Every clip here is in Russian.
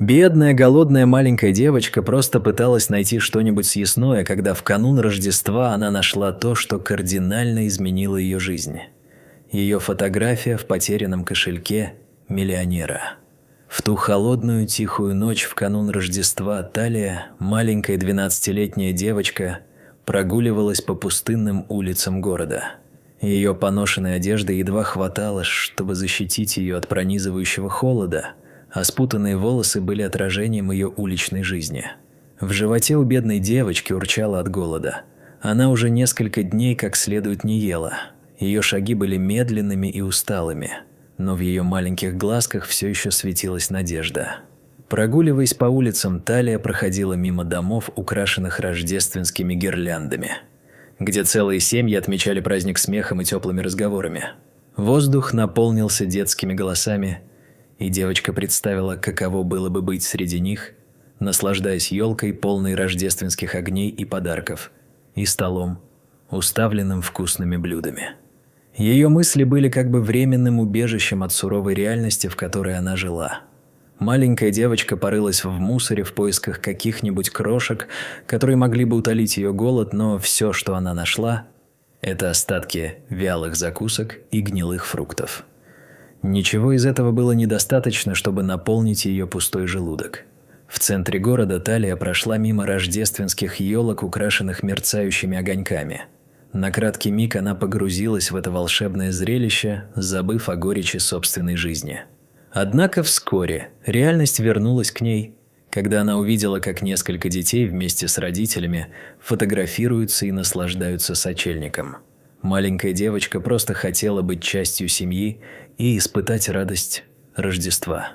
Бедная, голодная маленькая девочка просто пыталась найти что-нибудь съестное, когда в канун Рождества она нашла то, что кардинально изменило ее жизнь. Ее фотография в потерянном кошельке миллионера. В ту холодную тихую ночь в канун Рождества Талия, маленькая 12-летняя девочка, прогуливалась по пустынным улицам города. Ее поношенной одежды едва хватало, чтобы защитить ее от пронизывающего холода, а спутанные волосы были отражением ее уличной жизни. В животе у бедной девочки урчало от голода. Она уже несколько дней как следует не ела. Ее шаги были медленными и усталыми, но в ее маленьких глазках все еще светилась надежда. Прогуливаясь по улицам, Талия проходила мимо домов, украшенных рождественскими гирляндами, где целые семьи отмечали праздник смехом и теплыми разговорами. Воздух наполнился детскими голосами, и девочка представила, каково было бы быть среди них, наслаждаясь елкой, полной рождественских огней и подарков, и столом, уставленным вкусными блюдами. Ее мысли были как бы временным убежищем от суровой реальности, в которой она жила. Маленькая девочка порылась в мусоре в поисках каких-нибудь крошек, которые могли бы утолить ее голод, но все, что она нашла – это остатки вялых закусок и гнилых фруктов. Ничего из этого было недостаточно, чтобы наполнить ее пустой желудок. В центре города Талия прошла мимо рождественских елок, украшенных мерцающими огоньками. На краткий миг она погрузилась в это волшебное зрелище, забыв о горечи собственной жизни. Однако вскоре реальность вернулась к ней, когда она увидела, как несколько детей вместе с родителями фотографируются и наслаждаются сочельником. Маленькая девочка просто хотела быть частью семьи и испытать радость Рождества.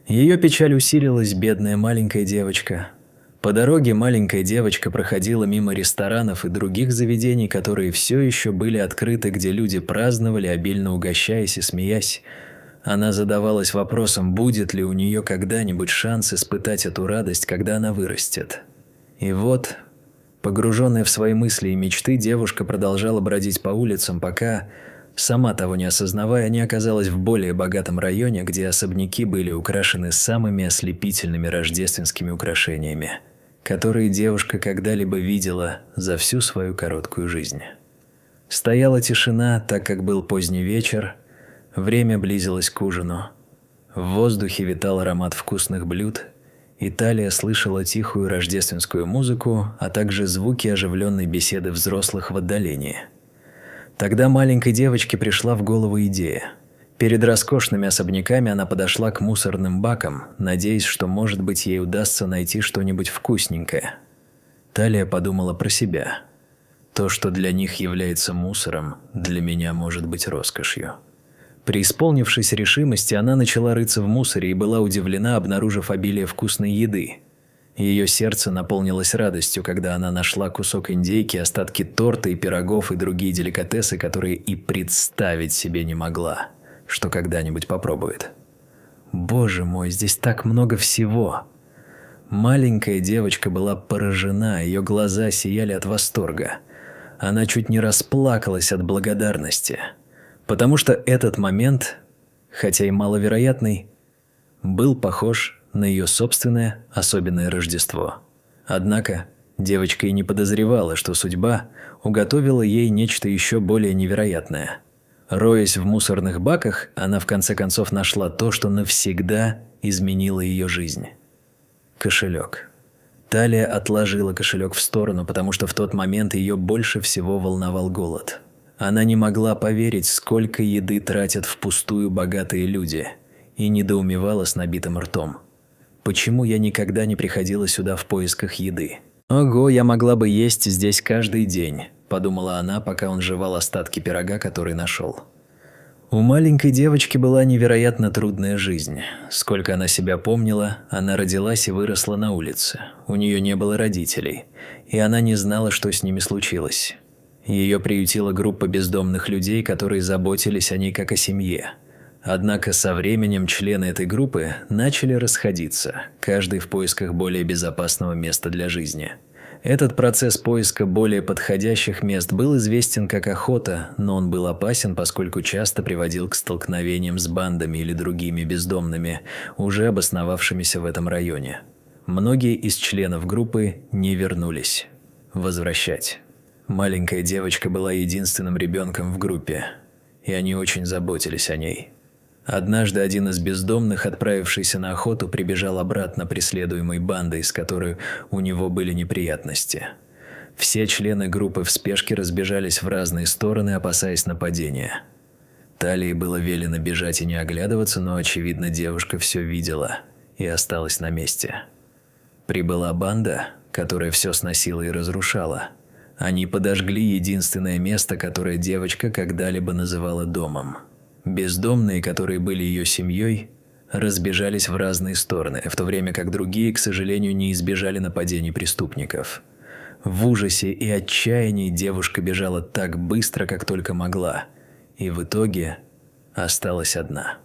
Ее печаль усилилась, бедная маленькая девочка. По дороге маленькая девочка проходила мимо ресторанов и других заведений, которые все еще были открыты, где люди праздновали, обильно угощаясь и смеясь. Она задавалась вопросом, будет ли у нее когда-нибудь шанс испытать эту радость, когда она вырастет. И вот, погруженная в свои мысли и мечты, девушка продолжала бродить по улицам, пока, сама того не осознавая, не оказалась в более богатом районе, где особняки были украшены самыми ослепительными рождественскими украшениями, которые девушка когда-либо видела за всю свою короткую жизнь. Стояла тишина, так как был поздний вечер, время близилось к ужину. В воздухе витал аромат вкусных блюд, и Талия слышала тихую рождественскую музыку, а также звуки оживленной беседы взрослых в отдалении. Тогда маленькой девочке пришла в голову идея. Перед роскошными особняками она подошла к мусорным бакам, надеясь, что, может быть, ей удастся найти что-нибудь вкусненькое. Талия подумала про себя. То, что для них является мусором, для меня может быть роскошью. Преисполнившись решимости, она начала рыться в мусоре и была удивлена, обнаружив обилие вкусной еды. Ее сердце наполнилось радостью, когда она нашла кусок индейки, остатки торта и пирогов и другие деликатесы, которые и представить себе не могла, что когда-нибудь попробует. Боже мой, здесь так много всего! Маленькая девочка была поражена, ее глаза сияли от восторга. Она чуть не расплакалась от благодарности, потому что этот момент, хотя и маловероятный, был похож на ее собственное особенное Рождество. Однако девочка и не подозревала, что судьба уготовила ей нечто еще более невероятное. Роясь в мусорных баках, она в конце концов нашла то, что навсегда изменило ее жизнь. Кошелек. Талия отложила кошелек в сторону, потому что в тот момент ее больше всего волновал голод. Она не могла поверить, сколько еды тратят впустую богатые люди, и недоумевала с набитым ртом. Почему я никогда не приходила сюда в поисках еды? Ого, я могла бы есть здесь каждый день, подумала она, пока он жевал остатки пирога, который нашел. У маленькой девочки была невероятно трудная жизнь. Сколько она себя помнила, она родилась и выросла на улице. У нее не было родителей, и она не знала, что с ними случилось. Ее приютила группа бездомных людей, которые заботились о ней как о семье. Однако со временем члены этой группы начали расходиться, каждый в поисках более безопасного места для жизни. Этот процесс поиска более подходящих мест был известен как охота, но он был опасен, поскольку часто приводил к столкновениям с бандами или другими бездомными, уже обосновавшимися в этом районе. Многие из членов группы не вернулись. Возвращать. Маленькая девочка была единственным ребенком в группе, и они очень заботились о ней. Однажды один из бездомных, отправившийся на охоту, прибежал обратно преследуемой бандой, с которой у него были неприятности. Все члены группы в спешке разбежались в разные стороны, опасаясь нападения. Талии было велено бежать и не оглядываться, но, очевидно, девушка все видела и осталась на месте. Прибыла банда, которая все сносила и разрушала. Они подожгли единственное место, которое девочка когда-либо называла домом. Бездомные, которые были ее семьей, разбежались в разные стороны, в то время как другие, к сожалению, не избежали нападений преступников. В ужасе и отчаянии девушка бежала так быстро, как только могла, и в итоге осталась одна.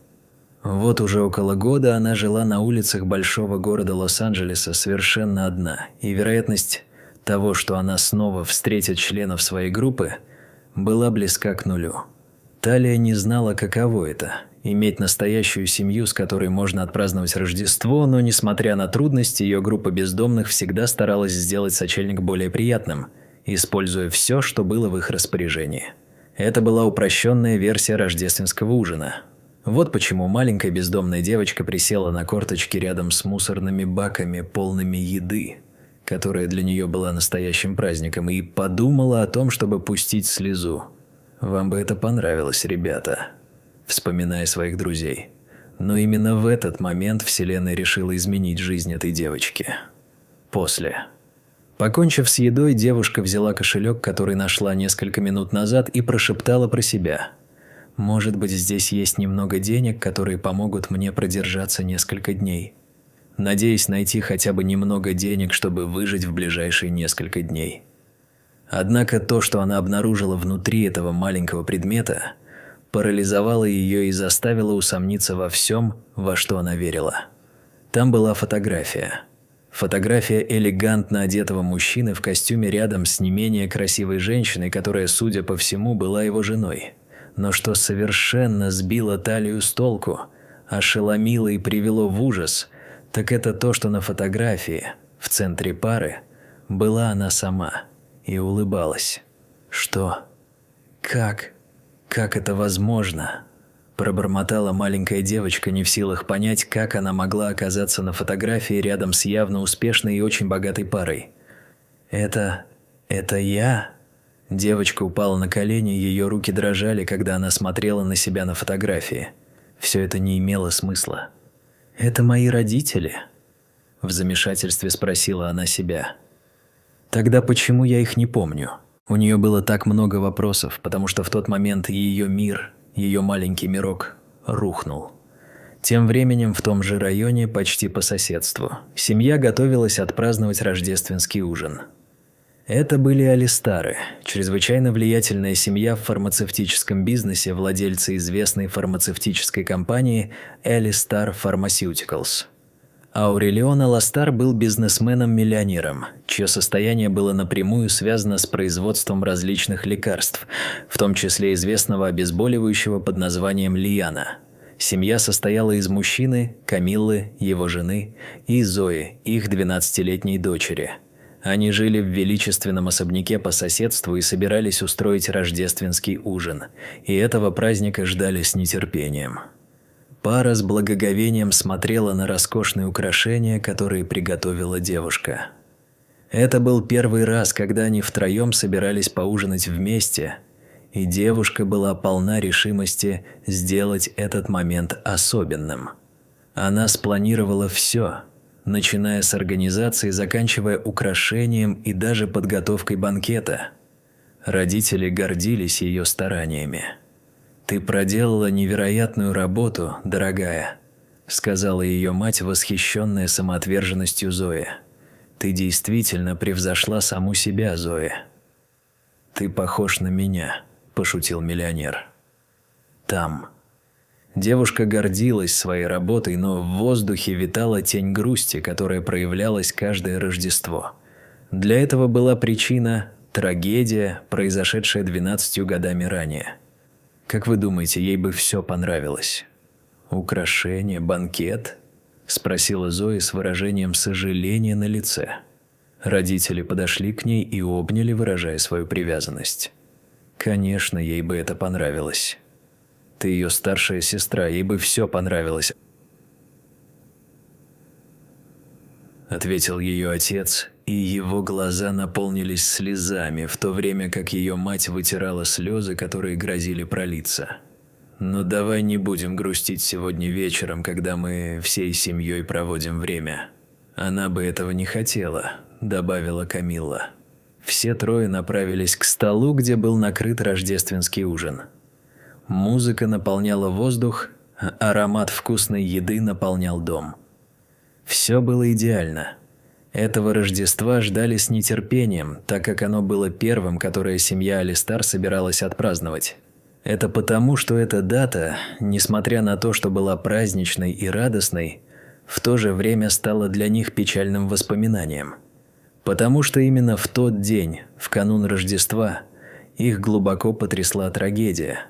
Вот уже около года она жила на улицах большого города Лос-Анджелеса совершенно одна, и вероятность того, что она снова встретит членов своей группы, была близка к нулю. Талия не знала, каково это – иметь настоящую семью, с которой можно отпраздновать Рождество, но, несмотря на трудности, ее группа бездомных всегда старалась сделать сочельник более приятным, используя все, что было в их распоряжении. Это была упрощенная версия рождественского ужина. Вот почему маленькая бездомная девочка присела на корточки рядом с мусорными баками, полными еды, которая для нее была настоящим праздником, и подумала о том, чтобы пустить слезу. «Вам бы это понравилось, ребята», вспоминая своих друзей. Но именно в этот момент Вселенная решила изменить жизнь этой девочки. После. Покончив с едой, девушка взяла кошелек, который нашла несколько минут назад, и прошептала про себя. «Может быть, здесь есть немного денег, которые помогут мне продержаться несколько дней. Надеясь найти хотя бы немного денег, чтобы выжить в ближайшие несколько дней». Однако то, что она обнаружила внутри этого маленького предмета, парализовало ее и заставило усомниться во всем, во что она верила. Там была фотография. Фотография элегантно одетого мужчины в костюме рядом с не менее красивой женщиной, которая, судя по всему, была его женой. Но что совершенно сбило Талию с толку, ошеломило и привело в ужас, так это то, что на фотографии, в центре пары, была она сама. И улыбалась. «Что? Как? Как это возможно?» Пробормотала маленькая девочка, не в силах понять, как она могла оказаться на фотографии рядом с явно успешной и очень богатой парой. Это я?» Девочка упала на колени, ее руки дрожали, когда она смотрела на себя на фотографии. Все это не имело смысла. «Это мои родители?» В замешательстве спросила она себя. Тогда почему я их не помню? У нее было так много вопросов, потому что в тот момент ее мир, ее маленький мирок, рухнул. Тем временем в том же районе, почти по соседству, семья готовилась отпраздновать рождественский ужин. Это были Алистары, чрезвычайно влиятельная семья в фармацевтическом бизнесе, владельцы известной фармацевтической компании Alistar Pharmaceuticals. Аурелион Аластар был бизнесменом-миллионером, чье состояние было напрямую связано с производством различных лекарств, в том числе известного обезболивающего под названием Лиана. Семья состояла из мужчины, Камиллы, его жены, и Зои, их 12-летней дочери. Они жили в величественном особняке по соседству и собирались устроить рождественский ужин, и этого праздника ждали с нетерпением. Пара с благоговением смотрела на роскошные украшения, которые приготовила девушка. Это был первый раз, когда они втроем собирались поужинать вместе, и девушка была полна решимости сделать этот момент особенным. Она спланировала все, начиная с организации, заканчивая украшением и даже подготовкой банкета. Родители гордились ее стараниями. «Ты проделала невероятную работу, дорогая», – сказала ее мать, восхищенная самоотверженностью Зои. «Ты действительно превзошла саму себя, Зои». «Ты похож на меня», – пошутил миллионер. «Там». Девушка гордилась своей работой, но в воздухе витала тень грусти, которая проявлялась каждое Рождество. Для этого была причина – трагедия, произошедшая 12 годами ранее. Как вы думаете, ей бы все понравилось? «Украшение, банкет?» – спросила Зои с выражением сожаления на лице. Родители подошли к ней и обняли, выражая свою привязанность. Конечно, ей бы это понравилось. Ты ее старшая сестра, ей бы все понравилось. Ответил ее отец, и его глаза наполнились слезами, в то время как ее мать вытирала слезы, которые грозили пролиться. «Но давай не будем грустить сегодня вечером, когда мы всей семьей проводим время. Она бы этого не хотела», – добавила Камилла. Все трое направились к столу, где был накрыт рождественский ужин. Музыка наполняла воздух, а аромат вкусной еды наполнял дом. Все было идеально. Этого Рождества ждали с нетерпением, так как оно было первым, которое семья Алистар собиралась отпраздновать. Это потому, что эта дата, несмотря на то, что была праздничной и радостной, в то же время стала для них печальным воспоминанием. Потому что именно в тот день, в канун Рождества, их глубоко потрясла трагедия.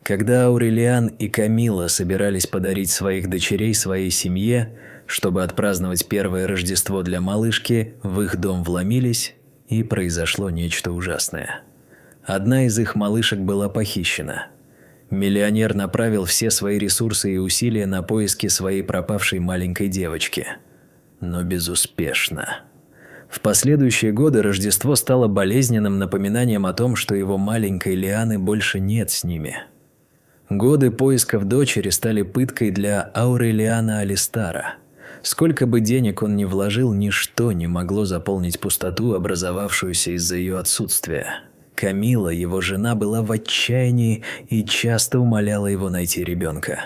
Когда Аурелиан и Камилла собирались подарить своих дочерей своей семье, чтобы отпраздновать первое Рождество для малышки, в их дом вломились, и произошло нечто ужасное. Одна из их малышек была похищена. Миллионер направил все свои ресурсы и усилия на поиски своей пропавшей маленькой девочки. Но безуспешно. В последующие годы Рождество стало болезненным напоминанием о том, что его маленькой Лианы больше нет с ними. Годы поисков дочери стали пыткой для Аурелиана Алистара. Сколько бы денег он ни вложил, ничто не могло заполнить пустоту, образовавшуюся из-за ее отсутствия. Камилла, его жена, была в отчаянии и часто умоляла его найти ребенка.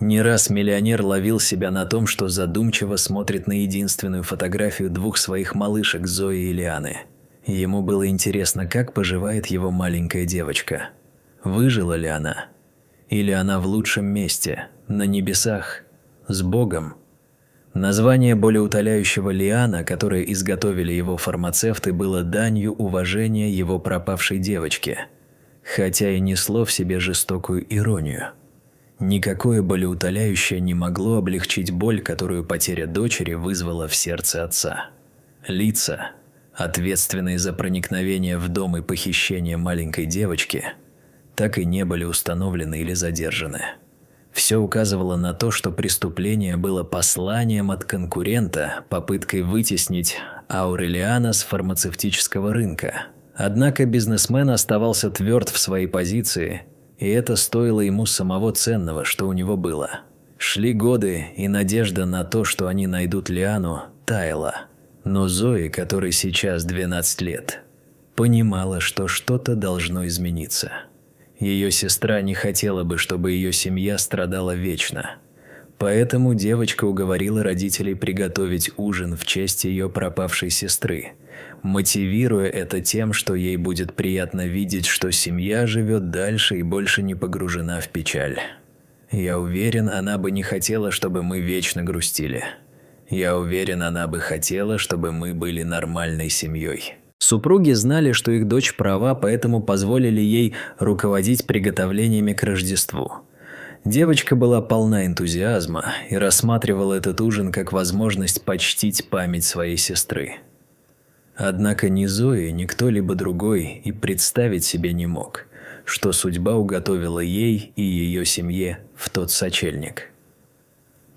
Не раз миллионер ловил себя на том, что задумчиво смотрит на единственную фотографию двух своих малышек Зои и Лианы. Ему было интересно, как поживает его маленькая девочка. Выжила ли она? Или она в лучшем месте, на небесах, с Богом? Название болеутоляющего Лиана, которое изготовили его фармацевты, было данью уважения его пропавшей девочке, хотя и несло в себе жестокую иронию. Никакое болеутоляющее не могло облегчить боль, которую потеря дочери вызвала в сердце отца. Лица, ответственные за проникновение в дом и похищение маленькой девочки, так и не были установлены или задержаны. Все указывало на то, что преступление было посланием от конкурента, попыткой вытеснить Аурелиана с фармацевтического рынка. Однако бизнесмен оставался тверд в своей позиции, и это стоило ему самого ценного, что у него было. Шли годы, и надежда на то, что они найдут Лиану, таяла. Но Зои, которой сейчас 12 лет, понимала, что что-то должно измениться. Ее сестра не хотела бы, чтобы ее семья страдала вечно. Поэтому девочка уговорила родителей приготовить ужин в честь ее пропавшей сестры, мотивируя это тем, что ей будет приятно видеть, что семья живет дальше и больше не погружена в печаль. Я уверен, она бы не хотела, чтобы мы вечно грустили. Я уверен, она бы хотела, чтобы мы были нормальной семьей. Супруги знали, что их дочь права, поэтому позволили ей руководить приготовлениями к Рождеству. Девочка была полна энтузиазма и рассматривала этот ужин как возможность почтить память своей сестры. Однако ни Зои, ни кто-либо другой и представить себе не мог, что судьба уготовила ей и ее семье в тот сочельник.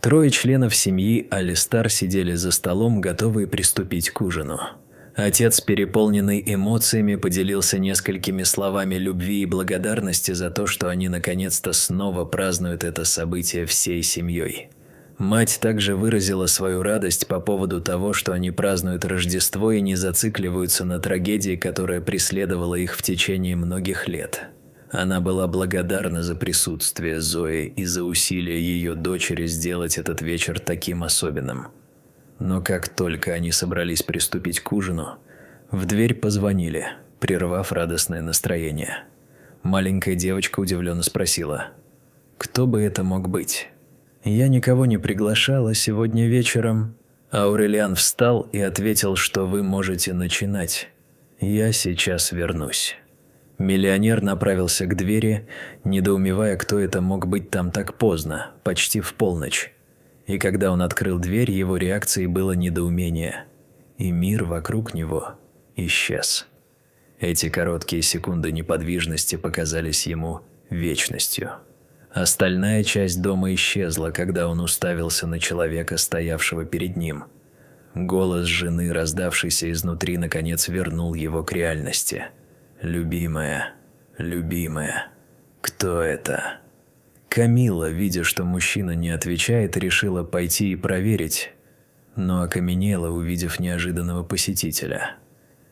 Трое членов семьи Алистар сидели за столом, готовые приступить к ужину. Отец, переполненный эмоциями, поделился несколькими словами любви и благодарности за то, что они наконец-то снова празднуют это событие всей семьей. Мать также выразила свою радость по поводу того, что они празднуют Рождество и не зацикливаются на трагедии, которая преследовала их в течение многих лет. Она была благодарна за присутствие Зои и за усилия ее дочери сделать этот вечер таким особенным. Но как только они собрались приступить к ужину, в дверь позвонили, прервав радостное настроение. Маленькая девочка удивленно спросила: «Кто бы это мог быть?» «Я никого не приглашала сегодня вечером», – Аурелиан встал и ответил, что вы можете начинать. Я сейчас вернусь. Миллионер направился к двери, недоумевая, кто это мог быть там так поздно, почти в полночь. И когда он открыл дверь, его реакцией было недоумение. И мир вокруг него исчез. Эти короткие секунды неподвижности показались ему вечностью. Остальная часть дома исчезла, когда он уставился на человека, стоявшего перед ним. Голос жены, раздавшийся изнутри, наконец вернул его к реальности. «Любимая, любимая, кто это?» Камила, видя, что мужчина не отвечает, решила пойти и проверить, но окаменела, увидев неожиданного посетителя.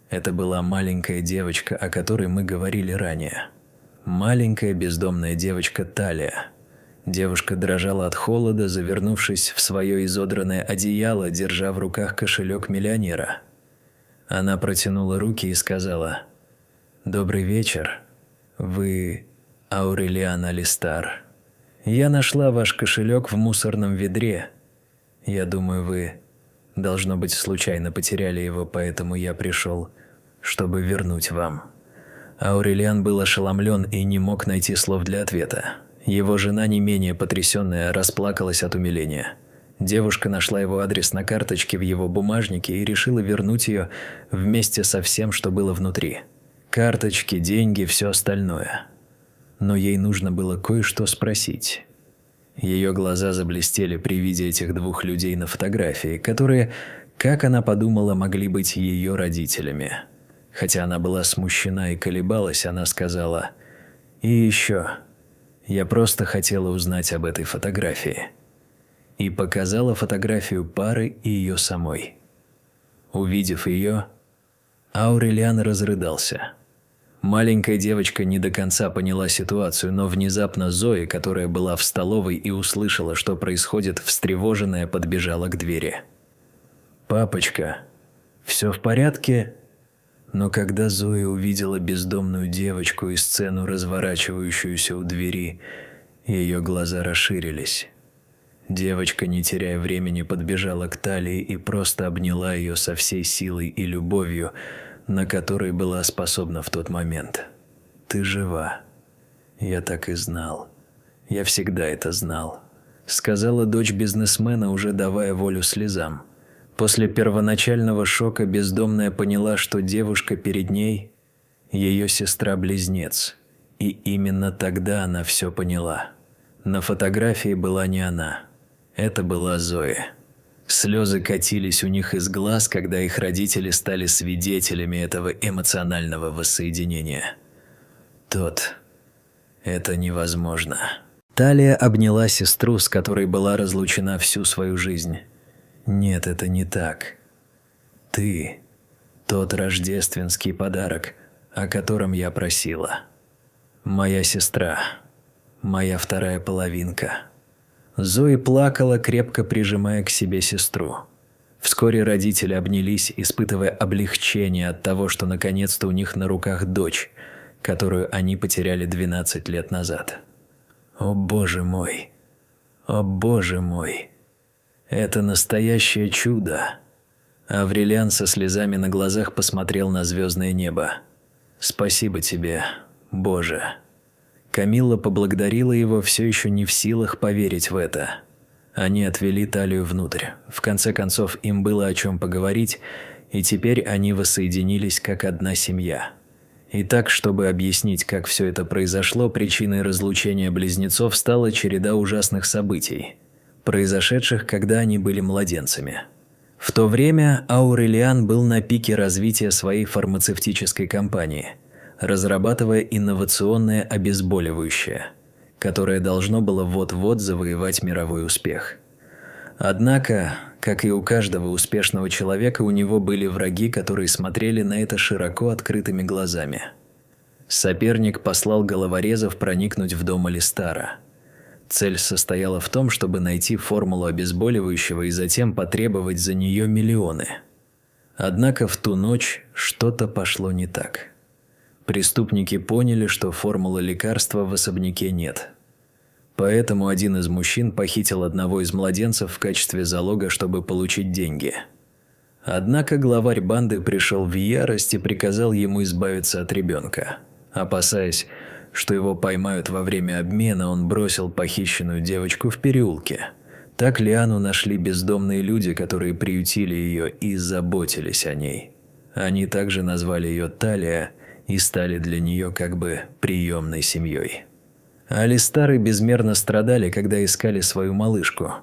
Это была маленькая девочка, о которой мы говорили ранее. Маленькая бездомная девочка Талия. Девушка дрожала от холода, завернувшись в свое изодранное одеяло, держа в руках кошелек миллионера. Она протянула руки и сказала: «Добрый вечер. Вы Аурелиан Алистар. Я нашла ваш кошелек в мусорном ведре. Я думаю, вы, должно быть, случайно потеряли его, поэтому я пришел, чтобы вернуть вам». Аурелиан был ошеломлен и не мог найти слов для ответа. Его жена, не менее потрясенная, расплакалась от умиления. Девушка нашла его адрес на карточке в его бумажнике и решила вернуть ее вместе со всем, что было внутри. Карточки, деньги, все остальное. Но ей нужно было кое-что спросить. Ее глаза заблестели при виде этих двух людей на фотографии, которые, как она подумала, могли быть ее родителями. Хотя она была смущена и колебалась, она сказала: «И еще, я просто хотела узнать об этой фотографии». И показала фотографию пары и ее самой. Увидев ее, Аурелиан разрыдался. Маленькая девочка не до конца поняла ситуацию, но внезапно Зои, которая была в столовой и услышала, что происходит, встревоженная, подбежала к двери. «Папочка, все в порядке?» Но когда Зоя увидела бездомную девочку и сцену, разворачивающуюся у двери, ее глаза расширились. Девочка, не теряя времени, подбежала к Талии и просто обняла ее со всей силой и любовью, на которой была способна в тот момент. «Ты жива. Я так и знал. Я всегда это знал», — сказала дочь бизнесмена, уже давая волю слезам. После первоначального шока бездомная поняла, что девушка перед ней – ее сестра-близнец. И именно тогда она все поняла. На фотографии была не она. Это была Зоя. Слезы катились у них из глаз, когда их родители стали свидетелями этого эмоционального воссоединения. Это невозможно. Талия обняла сестру, с которой была разлучена всю свою жизнь. «Нет, это не так. Ты – тот рождественский подарок, о котором я просила. Моя сестра, моя вторая половинка». Зои плакала, крепко прижимая к себе сестру. Вскоре родители обнялись, испытывая облегчение от того, что наконец-то у них на руках дочь, которую они потеряли 12 лет назад. «О боже мой! О боже мой! Это настоящее чудо!» Аурелиан со слезами на глазах посмотрел на звездное небо. «Спасибо тебе, Боже!» Камилла поблагодарила его, все еще не в силах поверить в это. Они отвели Талию внутрь. В конце концов, им было о чем поговорить, и теперь они воссоединились как одна семья. Итак, чтобы объяснить, как все это произошло, причиной разлучения близнецов стала череда ужасных событий, произошедших, когда они были младенцами. В то время Аурелиан был на пике развития своей фармацевтической компании, разрабатывая инновационное обезболивающее, которое должно было вот-вот завоевать мировой успех. Однако, как и у каждого успешного человека, у него были враги, которые смотрели на это широко открытыми глазами. Соперник послал головорезов проникнуть в дом Алистара. Цель состояла в том, чтобы найти формулу обезболивающего и затем потребовать за нее миллионы. Однако в ту ночь что-то пошло не так. Преступники поняли, что формулы лекарства в особняке нет. Поэтому один из мужчин похитил одного из младенцев в качестве залога, чтобы получить деньги. Однако главарь банды пришел в ярость и приказал ему избавиться от ребенка. Опасаясь, что его поймают во время обмена, он бросил похищенную девочку в переулке. Так Лиану нашли бездомные люди, которые приютили ее и заботились о ней. Они также назвали ее Талия и стали для нее как бы приемной семьей. Алистары безмерно страдали, когда искали свою малышку.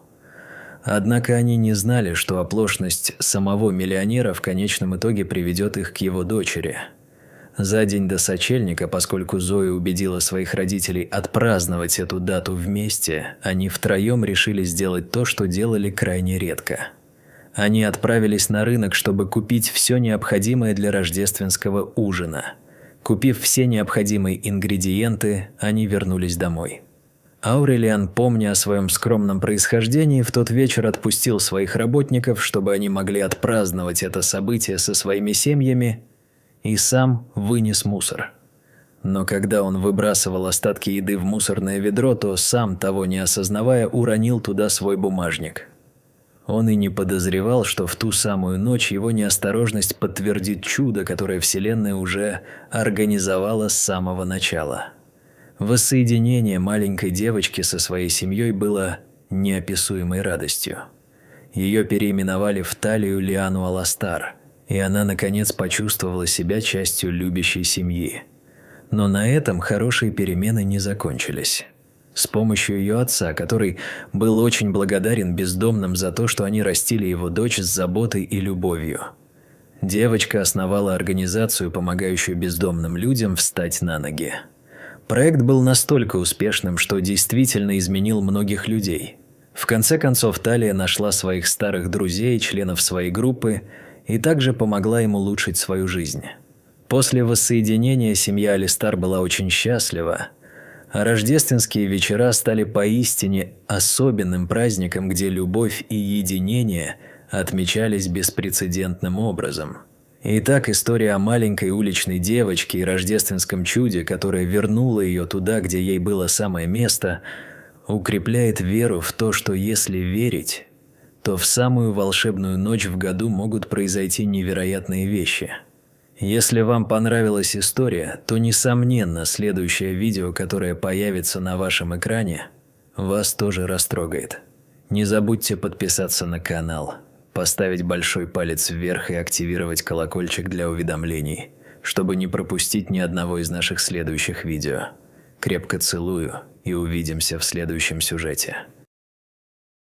Однако они не знали, что оплошность самого миллионера в конечном итоге приведет их к его дочери. За день до сочельника, поскольку Зоя убедила своих родителей отпраздновать эту дату вместе, они втроем решили сделать то, что делали крайне редко. Они отправились на рынок, чтобы купить все необходимое для рождественского ужина. Купив все необходимые ингредиенты, они вернулись домой. Аурелиан, помня о своем скромном происхождении, в тот вечер отпустил своих работников, чтобы они могли отпраздновать это событие со своими семьями, и сам вынес мусор. Но когда он выбрасывал остатки еды в мусорное ведро, то сам, того не осознавая, уронил туда свой бумажник. Он и не подозревал, что в ту самую ночь его неосторожность подтвердит чудо, которое Вселенная уже организовала с самого начала. Воссоединение маленькой девочки со своей семьей было неописуемой радостью. Ее переименовали в Талию Лиану Аластар, и она наконец почувствовала себя частью любящей семьи. Но на этом хорошие перемены не закончились. С помощью ее отца, который был очень благодарен бездомным за то, что они растили его дочь с заботой и любовью, девочка основала организацию, помогающую бездомным людям встать на ноги. Проект был настолько успешным, что действительно изменил многих людей. В конце концов, Талия нашла своих старых друзей, членов своей группы, и также помогла им улучшить свою жизнь. После воссоединения семья Алистар была очень счастлива, а рождественские вечера стали поистине особенным праздником, где любовь и единение отмечались беспрецедентным образом. Итак, история о маленькой уличной девочке и рождественском чуде, которое вернуло ее туда, где ей было самое место, укрепляет веру в то, что если верить, то в самую волшебную ночь в году могут произойти невероятные вещи. Если вам понравилась история, то, несомненно, следующее видео, которое появится на вашем экране, вас тоже растрогает. Не забудьте подписаться на канал, поставить большой палец вверх и активировать колокольчик для уведомлений, чтобы не пропустить ни одного из наших следующих видео. Крепко целую и увидимся в следующем сюжете.